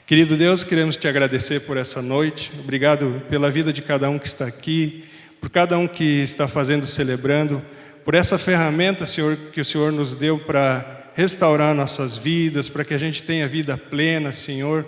Querido Deus, queremos te agradecer por essa noite. Obrigado pela vida de cada um que está aqui, por cada um que está fazendo, celebrando, por essa ferramenta, Senhor, que o Senhor nos deu para restaurar nossas vidas, para que a gente tenha vida plena, Senhor,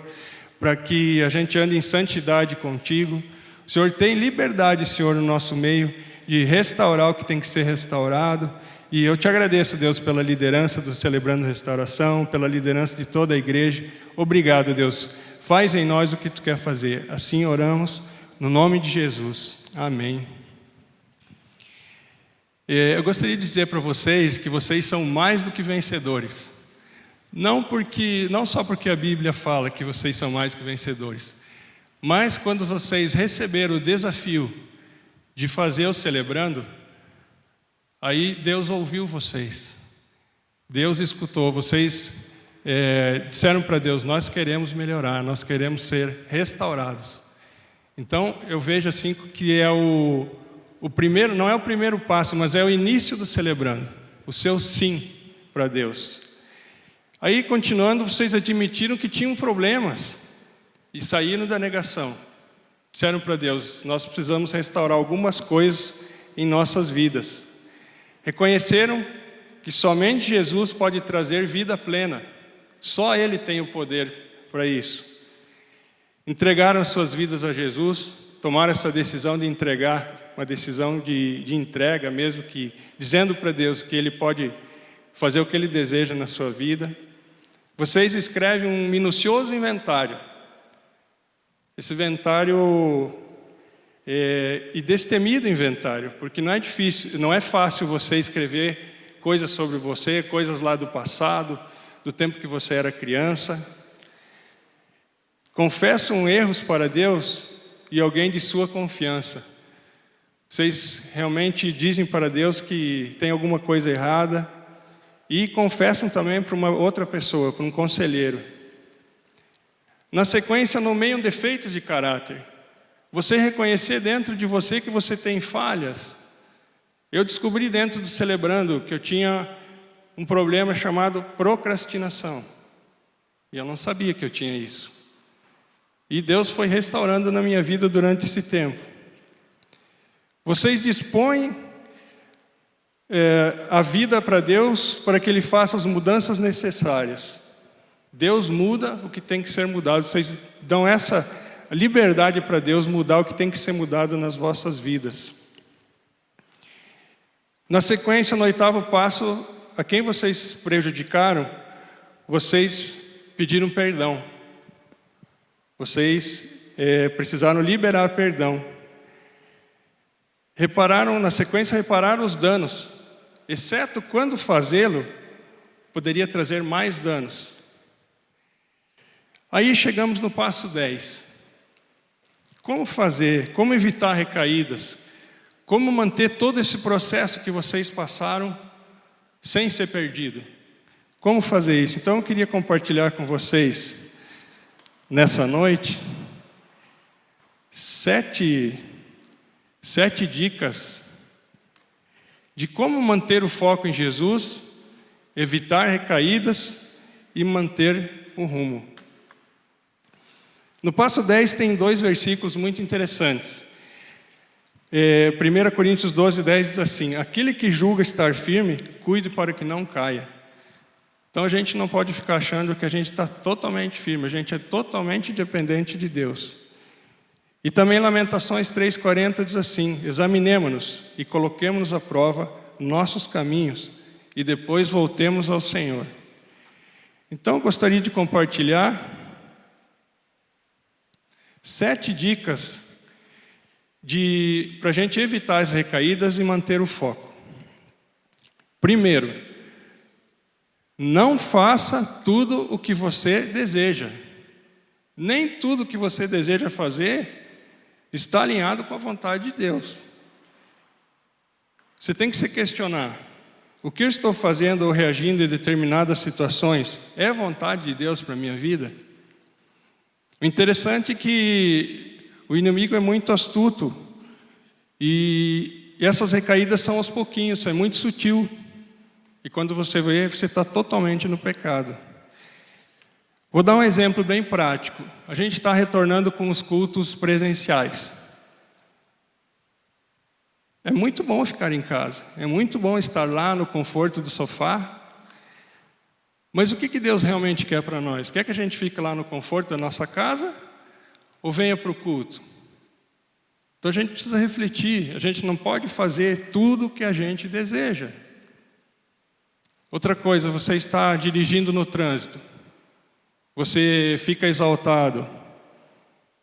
para que a gente ande em santidade contigo. O Senhor tem liberdade, Senhor, no nosso meio, de restaurar o que tem que ser restaurado. E eu te agradeço, Deus, pela liderança do Celebrando Restauração, pela liderança de toda a igreja. Obrigado, Deus. Faz em nós o que tu quer fazer. Assim oramos, no nome de Jesus. Amém. Eu gostaria de dizer para vocês que vocês são mais do que vencedores. Não só porque a Bíblia fala que vocês são mais que vencedores, mas quando vocês receberam o desafio de fazer o Celebrando, aí Deus ouviu vocês. Deus escutou. Vocês disseram para Deus: nós queremos melhorar, nós queremos ser restaurados. Então eu vejo assim que é o primeiro, não é o primeiro passo, mas é o início do Celebrando, o seu sim para Deus. Aí, continuando, vocês admitiram que tinham problemas e saíram da negação. Disseram para Deus: nós precisamos restaurar algumas coisas em nossas vidas. Reconheceram que somente Jesus pode trazer vida plena. Só Ele tem o poder para isso. Entregaram as suas vidas a Jesus, tomaram essa decisão de entregar, uma decisão de entrega mesmo, que dizendo para Deus que Ele pode fazer o que Ele deseja na sua vida. Vocês escrevem um minucioso inventário. Esse inventário e destemido inventário, porque não é difícil, não é fácil você escrever coisas sobre você, coisas lá do passado, do tempo que você era criança. Confessam erros para Deus e alguém de sua confiança. Vocês realmente dizem para Deus que tem alguma coisa errada e confessam também para uma outra pessoa, para um conselheiro. Na sequência, nomeiam defeitos de caráter. Você reconhecer dentro de você que você tem falhas. Eu descobri dentro do Celebrando que eu tinha um problema chamado procrastinação. E eu não sabia que eu tinha isso. E Deus foi restaurando na minha vida durante esse tempo. Vocês dispõem a vida para Deus para que Ele faça as mudanças necessárias. Deus muda o que tem que ser mudado. Vocês dão essa liberdade para Deus mudar o que tem que ser mudado nas vossas vidas. Na sequência, no 8º passo, a quem vocês prejudicaram, vocês pediram perdão. Vocês precisaram liberar perdão. Na sequência, repararam os danos, exceto quando fazê-lo poderia trazer mais danos. Aí chegamos no passo 10. Como fazer? Como evitar recaídas? Como manter todo esse processo que vocês passaram sem ser perdido? Como fazer isso? Então eu queria compartilhar com vocês nessa noite 7 dicas de como manter o foco em Jesus, evitar recaídas e manter o rumo. No passo 10 tem 2 versículos muito interessantes. 1 Coríntios 12:10 diz assim: aquele que julga estar firme, cuide para que não caia. Então a gente não pode ficar achando que a gente está totalmente firme, a gente é totalmente dependente de Deus. E também Lamentações 3:40 diz assim: examinemo-nos e coloquemo-nos à prova nossos caminhos e depois voltemos ao Senhor. Então eu gostaria de compartilhar 7 dicas para a gente evitar as recaídas e manter o foco. Primeiro, não faça tudo o que você deseja. Nem tudo que você deseja fazer está alinhado com a vontade de Deus. Você tem que se questionar: o que eu estou fazendo ou reagindo em determinadas situações é vontade de Deus para a minha vida? O interessante é que o inimigo é muito astuto e essas recaídas são aos pouquinhos, é muito sutil. E quando você vê, você está totalmente no pecado. Vou dar um exemplo bem prático. A gente está retornando com os cultos presenciais. É muito bom ficar em casa. É muito bom estar lá no conforto do sofá. Mas o que Deus realmente quer para nós? Quer que a gente fique lá no conforto da nossa casa ou venha para o culto? Então a gente precisa refletir. A gente não pode fazer tudo o que a gente deseja. Outra coisa, você está dirigindo no trânsito. Você fica exaltado.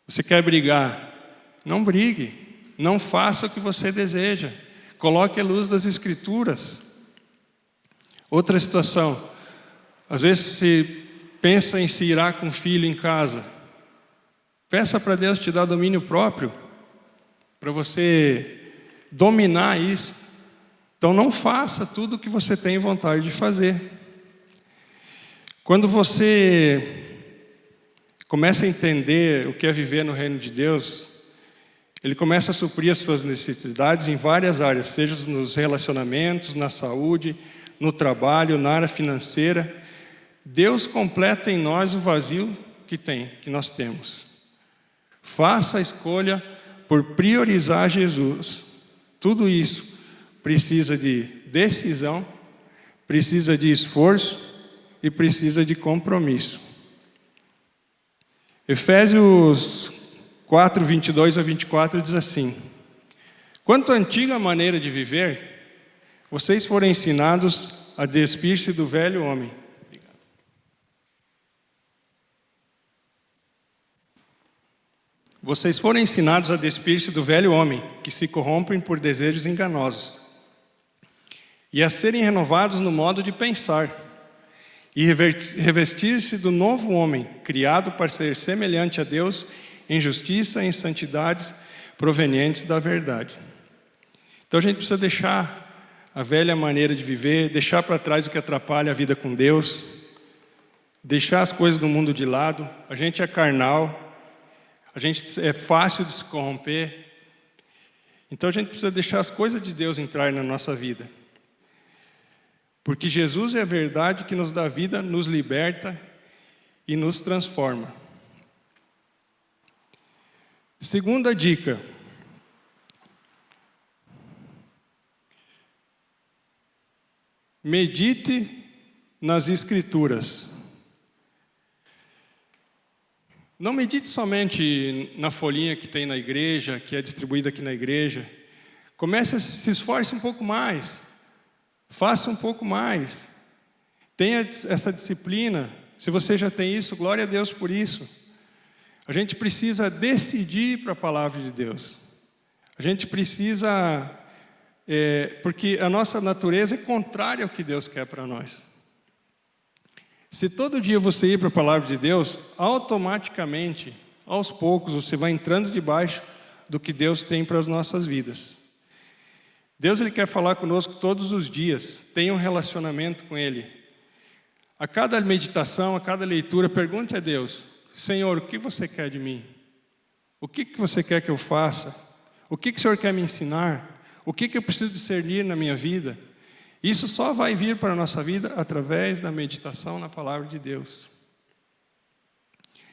Você quer brigar. Não brigue. Não faça o que você deseja. Coloque a luz das Escrituras. Outra situação. Às vezes você pensa em se irar com o filho em casa. Peça para Deus te dar domínio próprio. Para você dominar isso. Então não faça tudo o que você tem vontade de fazer. Quando você começa a entender o que é viver no reino de Deus, Ele começa a suprir as suas necessidades em várias áreas, seja nos relacionamentos, na saúde, no trabalho, na área financeira. Deus completa em nós o vazio que nós temos. Faça a escolha por priorizar Jesus. Tudo isso precisa de decisão, precisa de esforço e precisa de compromisso. Efésios 4, 22 a 24 diz assim: quanto à antiga maneira de viver, vocês foram ensinados a despir-se do velho homem. Vocês foram ensinados a despir-se do velho homem, que se corrompem por desejos enganosos, e a serem renovados no modo de pensar, e revestir-se do novo homem, criado para ser semelhante a Deus em justiça e em santidades provenientes da verdade. Então a gente precisa deixar a velha maneira de viver, deixar para trás o que atrapalha a vida com Deus, deixar as coisas do mundo de lado. A gente é carnal, a gente é fácil de se corromper. Então a gente precisa deixar as coisas de Deus entrar na nossa vida. Porque Jesus é a verdade que nos dá vida, nos liberta e nos transforma. Segunda dica. Medite nas Escrituras. Não medite somente na folhinha que tem na igreja, que é distribuída aqui na igreja. Comece a se esforce um pouco mais. Faça um pouco mais. Tenha essa disciplina. Se você já tem isso, glória a Deus por isso. A gente precisa decidir para a palavra de Deus. A gente precisa, porque a nossa natureza é contrária ao que Deus quer para nós. Se todo dia você ir para a palavra de Deus, automaticamente, aos poucos, você vai entrando debaixo do que Deus tem para as nossas vidas. Deus Ele quer falar conosco todos os dias. Tenha um relacionamento com Ele. A cada meditação, a cada leitura, pergunte a Deus: Senhor, o que você quer de mim? O que você quer que eu faça? O que o Senhor quer me ensinar? O que eu preciso discernir na minha vida? Isso só vai vir para a nossa vida através da meditação na palavra de Deus.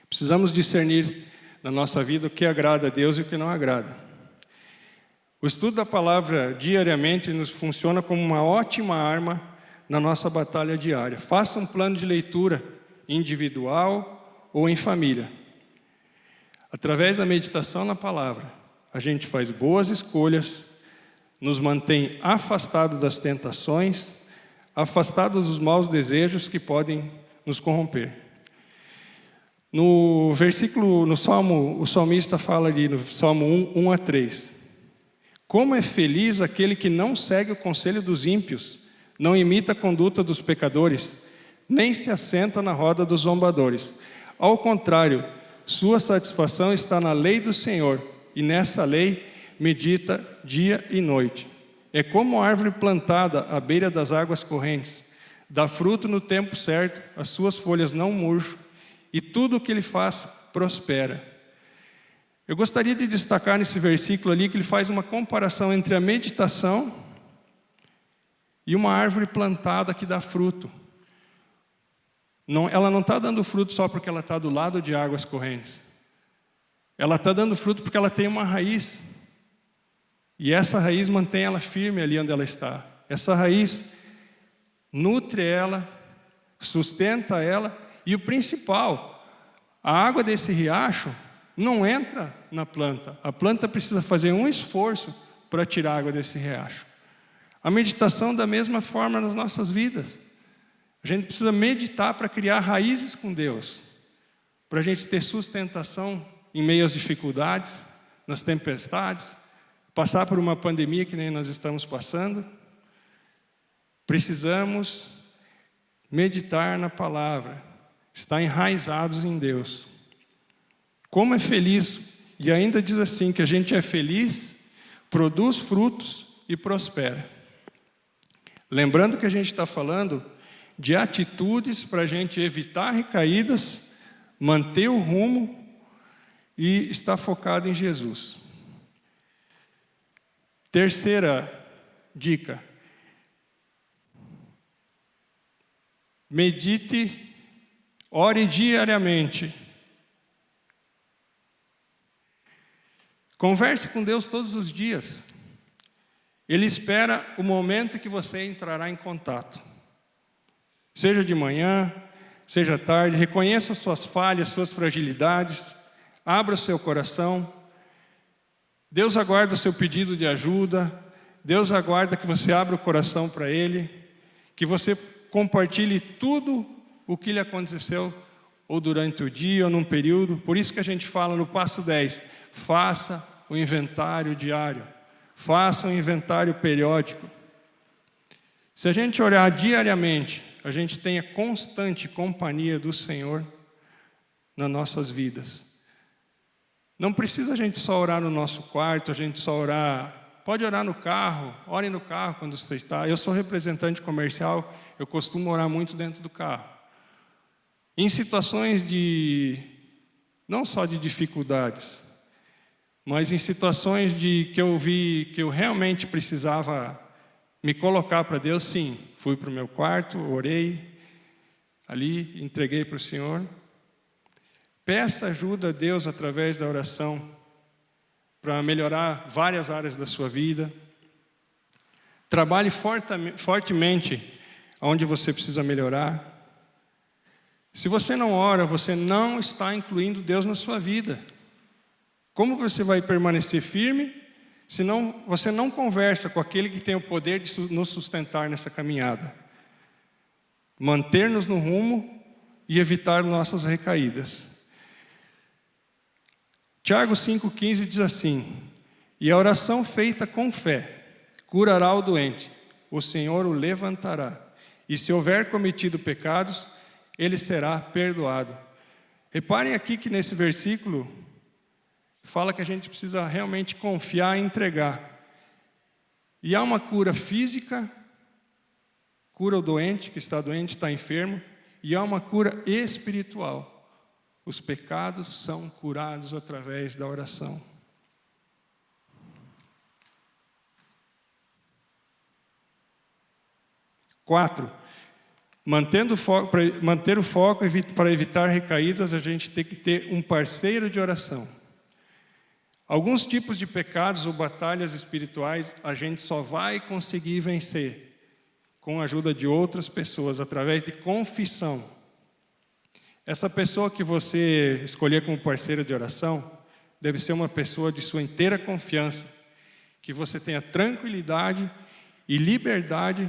Precisamos discernir na nossa vida o que agrada a Deus e o que não agrada. O estudo da palavra diariamente nos funciona como uma ótima arma na nossa batalha diária. Faça um plano de leitura individual ou em família. Através da meditação na palavra, a gente faz boas escolhas, nos mantém afastados das tentações, afastados dos maus desejos que podem nos corromper. No versículo, no Salmo, o salmista fala ali no Salmo 1 a 3. Como é feliz aquele que não segue o conselho dos ímpios, não imita a conduta dos pecadores, nem se assenta na roda dos zombadores. Ao contrário, sua satisfação está na lei do Senhor, e nessa lei medita dia e noite. É como a árvore plantada à beira das águas correntes, dá fruto no tempo certo, as suas folhas não murcham, e tudo o que ele faz prospera. Eu gostaria de destacar nesse versículo ali que ele faz uma comparação entre a meditação e uma árvore plantada que dá fruto. Ela não está dando fruto só porque ela está do lado de águas correntes. Ela está dando fruto porque ela tem uma raiz. E essa raiz mantém ela firme ali onde ela está. Essa raiz nutre ela, sustenta ela. E o principal, a água desse riacho não entra na planta. A planta precisa fazer um esforço para tirar a água desse riacho. A meditação da mesma forma nas nossas vidas. A gente precisa meditar para criar raízes com Deus, para a gente ter sustentação em meio às dificuldades, nas tempestades, passar por uma pandemia que nem nós estamos passando. Precisamos meditar na palavra, estar enraizados em Deus. Como é feliz, e ainda diz assim, que a gente é feliz, produz frutos e prospera. Lembrando que a gente está falando de atitudes para a gente evitar recaídas, manter o rumo e estar focado em Jesus. Terceira dica: medite, ore diariamente. Converse com Deus todos os dias. Ele espera o momento que você entrará em contato. Seja de manhã, seja tarde, reconheça suas falhas, suas fragilidades, abra seu coração. Deus aguarda o seu pedido de ajuda, Deus aguarda que você abra o coração para Ele, que você compartilhe tudo o que lhe aconteceu, ou durante o dia, ou num período. Por isso que a gente fala no passo 10, faça o inventário diário, faça um inventário periódico. Se a gente olhar diariamente, a gente tem a constante companhia do Senhor nas nossas vidas. Não precisa a gente só orar no nosso quarto, a gente só orar. Pode orar no carro, ore no carro quando você está. Eu sou representante comercial, eu costumo orar muito dentro do carro. Em situações não só de dificuldades, mas em situações que eu vi que eu realmente precisava me colocar para Deus, sim. Fui para o meu quarto, orei ali, entreguei para o Senhor. Peça ajuda a Deus através da oração para melhorar várias áreas da sua vida. Trabalhe fortemente onde você precisa melhorar. Se você não ora, você não está incluindo Deus na sua vida. Como você vai permanecer firme se você não conversa com aquele que tem o poder de nos sustentar nessa caminhada? Manter-nos no rumo e evitar nossas recaídas. Tiago 5,15 diz assim: e a oração feita com fé curará o doente, o Senhor o levantará, e se houver cometido pecados, ele será perdoado. Reparem aqui que nesse versículo fala que a gente precisa realmente confiar e entregar. E há uma cura física, cura o doente, que está doente, está enfermo, e há uma cura espiritual. Os pecados são curados através da oração. Quatro, manter o foco para evitar recaídas, a gente tem que ter um parceiro de oração. Alguns tipos de pecados ou batalhas espirituais a gente só vai conseguir vencer com a ajuda de outras pessoas, através de confissão. Essa pessoa que você escolher como parceira de oração deve ser uma pessoa de sua inteira confiança, que você tenha tranquilidade e liberdade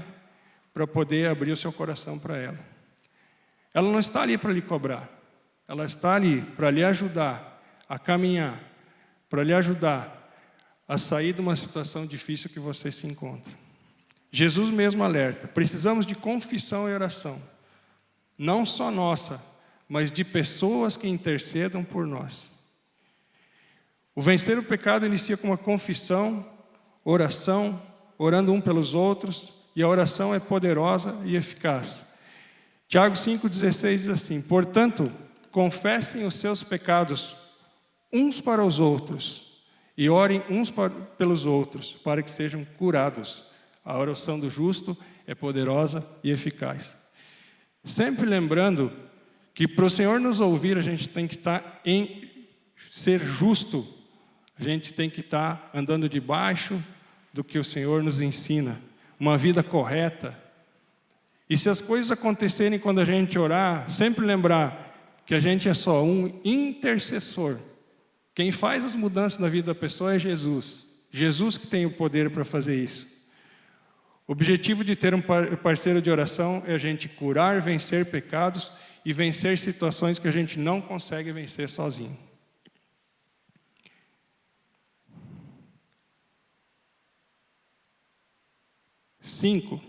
para poder abrir o seu coração para ela. Ela não está ali para lhe cobrar, ela está ali para lhe ajudar a caminhar, para lhe ajudar a sair de uma situação difícil que você se encontra. Jesus mesmo alerta: precisamos de confissão e oração, não só nossa, mas de pessoas que intercedam por nós. O vencer o pecado inicia com uma confissão, oração, orando um pelos outros, e a oração é poderosa e eficaz. Tiago 5,16 diz assim: portanto, confessem os seus pecados uns para os outros, e orem uns pelos outros, para que sejam curados. A oração do justo é poderosa e eficaz. Sempre lembrando que para o Senhor nos ouvir, a gente tem que estar em ser justo, a gente tem que estar andando debaixo do que o Senhor nos ensina, uma vida correta. E se as coisas acontecerem quando a gente orar, sempre lembrar que a gente é só um intercessor. Quem faz as mudanças na vida da pessoa é Jesus. Jesus que tem o poder para fazer isso. O objetivo de ter um parceiro de oração é a gente curar, vencer pecados e vencer situações que a gente não consegue vencer sozinho. Cinco,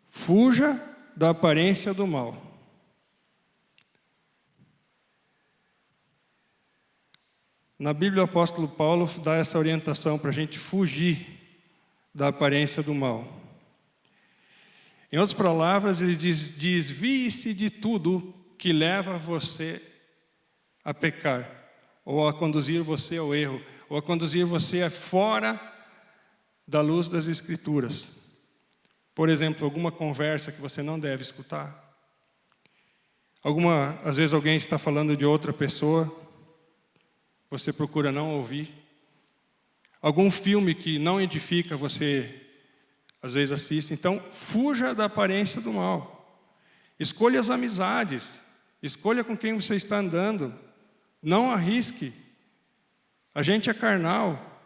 fuja da aparência do mal. Na Bíblia, o apóstolo Paulo dá essa orientação para a gente fugir da aparência do mal. Em outras palavras, ele diz: desvie-se de tudo que leva você a pecar, ou a conduzir você ao erro, ou a conduzir você fora da luz das Escrituras. Por exemplo, alguma conversa que você não deve escutar. Às vezes alguém está falando de outra pessoa, você procura não ouvir. Algum filme que não edifica, você às vezes assiste. Então, fuja da aparência do mal. Escolha as amizades. Escolha com quem você está andando. Não arrisque. A gente é carnal.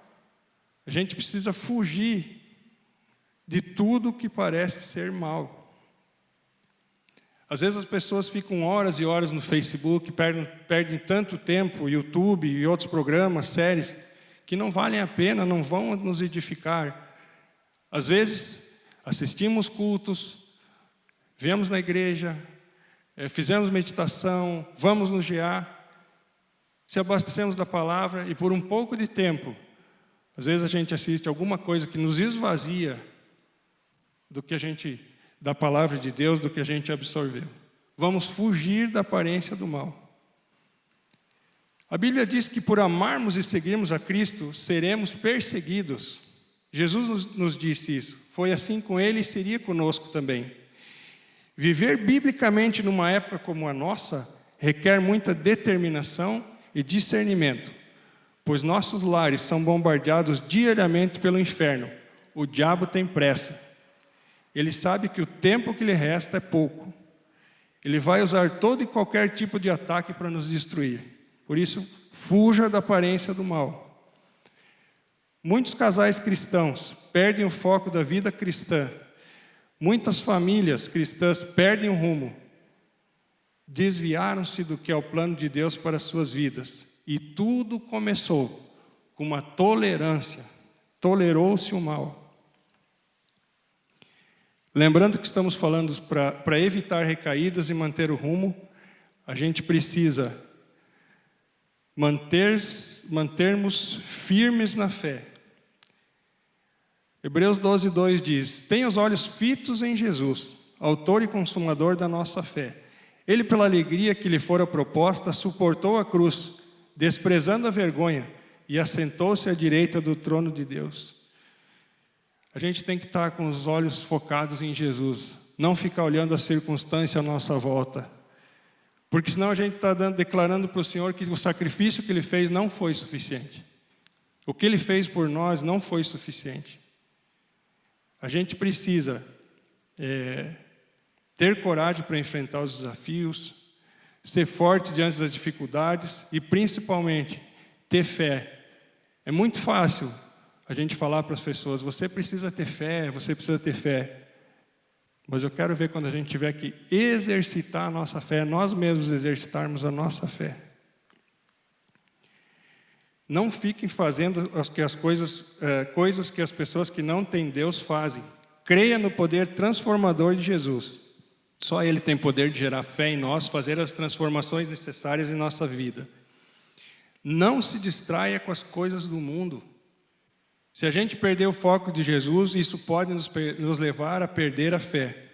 A gente precisa fugir de tudo que parece ser mal. Às vezes as pessoas ficam horas e horas no Facebook, perdem tanto tempo, YouTube e outros programas, séries, que não valem a pena, não vão nos edificar. Às vezes assistimos cultos, viemos na igreja, fizemos meditação, vamos no GA, se abastecemos da palavra e por um pouco de tempo, às vezes a gente assiste alguma coisa que nos esvazia da palavra de Deus, do que a gente absorveu. Vamos fugir da aparência do mal. A Bíblia diz que por amarmos e seguirmos a Cristo, seremos perseguidos. Jesus nos disse isso. Foi assim com ele e seria conosco também. Viver biblicamente numa época como a nossa requer muita determinação e discernimento, pois nossos lares são bombardeados diariamente pelo inferno. O diabo tem pressa. Ele sabe que o tempo que lhe resta é pouco. Ele vai usar todo e qualquer tipo de ataque para nos destruir. Por isso, fuja da aparência do mal. Muitos casais cristãos perdem o foco da vida cristã. Muitas famílias cristãs perdem o rumo. Desviaram-se do que é o plano de Deus para as suas vidas. E tudo começou com uma tolerância. Tolerou-se o mal. Lembrando que estamos falando para evitar recaídas e manter o rumo, a gente precisa mantermos firmes na fé. Hebreus 12:2 diz: tenha os olhos fitos em Jesus, autor e consumador da nossa fé. Ele, pela alegria que lhe fora proposta, suportou a cruz, desprezando a vergonha, e assentou-se à direita do trono de Deus. A gente tem que estar com os olhos focados em Jesus, não ficar olhando a circunstância à nossa volta, porque senão a gente está declarando para o Senhor que o sacrifício que Ele fez não foi suficiente. O que Ele fez por nós não foi suficiente. A gente precisa ter coragem para enfrentar os desafios, ser forte diante das dificuldades e principalmente ter fé. É muito fácil a gente falar para as pessoas: você precisa ter fé, você precisa ter fé. Mas eu quero ver quando a gente tiver que exercitar a nossa fé, nós mesmos exercitarmos a nossa fé. Não fiquem fazendo coisas que as pessoas que não têm Deus fazem. Creia no poder transformador de Jesus. Só Ele tem poder de gerar fé em nós, fazer as transformações necessárias em nossa vida. Não se distraia com as coisas do mundo. Se a gente perder o foco de Jesus, isso pode nos levar a perder a fé.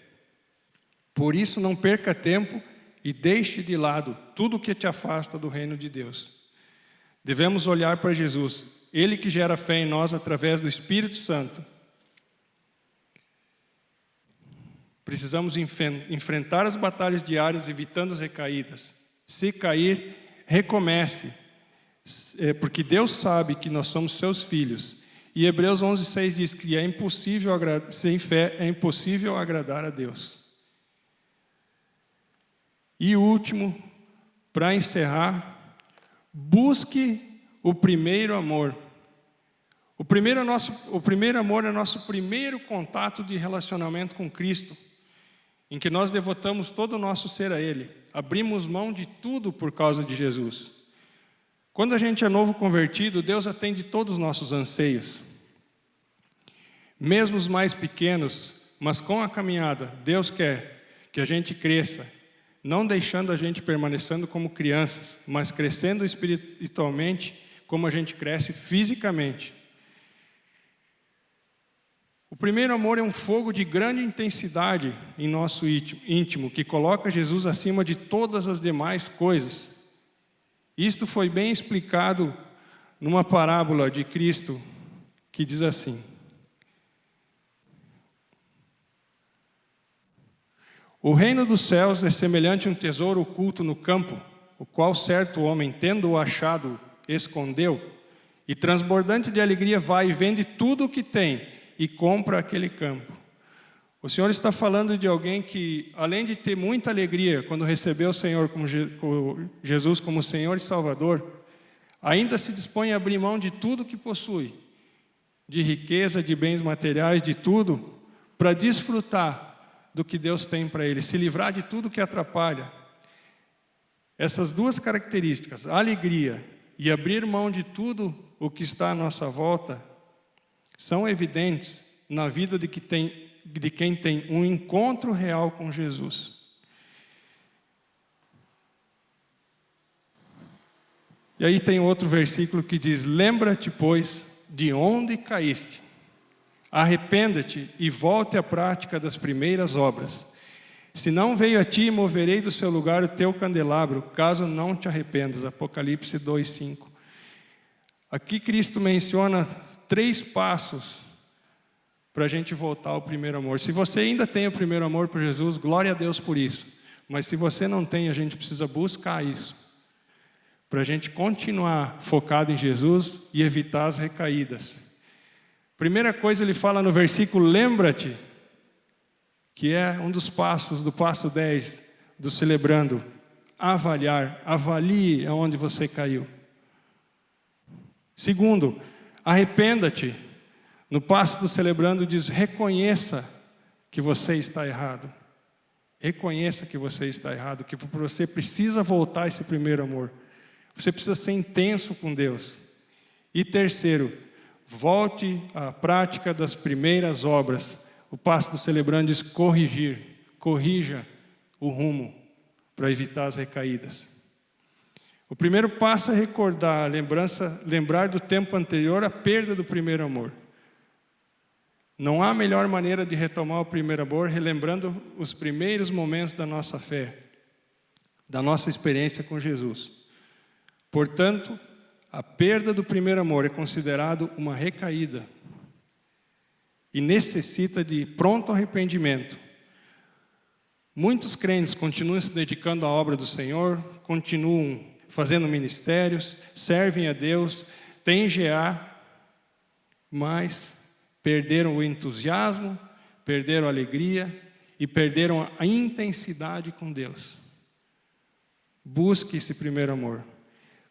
Por isso, não perca tempo e deixe de lado tudo que te afasta do reino de Deus. Devemos olhar para Jesus, Ele que gera fé em nós através do Espírito Santo. Precisamos enfrentar as batalhas diárias, evitando as recaídas. Se cair, recomece, porque Deus sabe que nós somos seus filhos. E Hebreus 11:6 diz que sem fé é impossível agradar a Deus. E último, para encerrar, busque o primeiro amor. O primeiro amor é nosso primeiro contato de relacionamento com Cristo, em que nós devotamos todo o nosso ser a Ele. Abrimos mão de tudo por causa de Jesus. Quando a gente é novo convertido, Deus atende todos os nossos anseios. Mesmo os mais pequenos, mas com a caminhada, Deus quer que a gente cresça, não deixando a gente permanecendo como crianças, mas crescendo espiritualmente como a gente cresce fisicamente. O primeiro amor é um fogo de grande intensidade em nosso íntimo, que coloca Jesus acima de todas as demais coisas. Isto foi bem explicado numa parábola de Cristo que diz assim: o reino dos céus é semelhante a um tesouro oculto no campo, o qual certo homem, tendo-o achado, escondeu, e transbordante de alegria vai e vende tudo o que tem e compra aquele campo. O Senhor está falando de alguém que, além de ter muita alegria quando recebeu o Senhor Jesus como Senhor e Salvador, ainda se dispõe a abrir mão de tudo que possui, de riqueza, de bens materiais, de tudo, para desfrutar do que Deus tem para ele, se livrar de tudo que atrapalha. Essas duas características, a alegria e abrir mão de tudo o que está à nossa volta, são evidentes na vida de quem tem um encontro real com Jesus. E aí tem outro versículo que diz: lembra-te, pois, de onde caíste. Arrependa-te e volte à prática das primeiras obras. Se não veio a ti, moverei do seu lugar o teu candelabro, caso não te arrependas. Apocalipse 2:5. Aqui Cristo menciona 3 passos para a gente voltar ao primeiro amor. Se você ainda tem o primeiro amor por Jesus, glória a Deus por isso. Mas se você não tem, a gente precisa buscar isso, para a gente continuar focado em Jesus e evitar as recaídas. Primeira coisa, ele fala no versículo: lembra-te, que é um dos passos do passo 10 do celebrando. Avaliar, avalie aonde você caiu. Segundo, arrependa-te. No passo do celebrando diz: reconheça que você está errado. Reconheça que você está errado, que você precisa voltar a esse primeiro amor. Você precisa ser intenso com Deus. E terceiro, volte à prática das primeiras obras. O passo do celebrando diz: corrigir. Corrija o rumo para evitar as recaídas. O primeiro passo é recordar, lembrar do tempo anterior à perda do primeiro amor. Não há melhor maneira de retomar o primeiro amor relembrando os primeiros momentos da nossa fé, da nossa experiência com Jesus. Portanto, a perda do primeiro amor é considerado uma recaída e necessita de pronto arrependimento. Muitos crentes continuam se dedicando à obra do Senhor, continuam fazendo ministérios, servem a Deus, têm GA, mas perderam o entusiasmo, perderam a alegria e perderam a intensidade com Deus. Busque esse primeiro amor.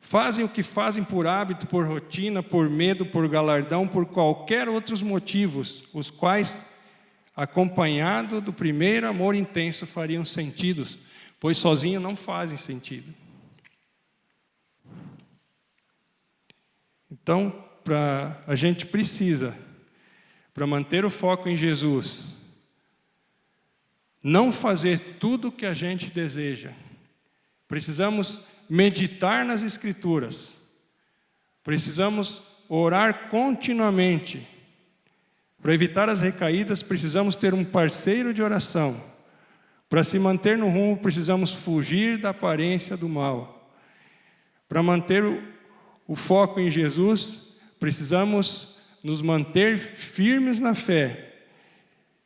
Fazem o que fazem por hábito, por rotina, por medo, por galardão, por qualquer outros motivos, os quais, acompanhado do primeiro amor intenso, fariam sentido, pois sozinho não fazem sentido. Então, a gente precisa, para manter o foco em Jesus, não fazer tudo o que a gente deseja. Precisamos meditar nas Escrituras. Precisamos orar continuamente. Para evitar as recaídas, precisamos ter um parceiro de oração. Para se manter no rumo, precisamos fugir da aparência do mal. Para manter o foco em Jesus, precisamos nos manter firmes na fé.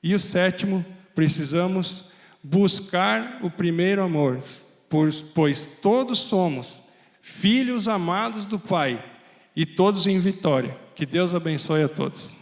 E o sétimo, precisamos buscar o primeiro amor. pois todos somos filhos amados do Pai, e todos em vitória. Que Deus abençoe a todos.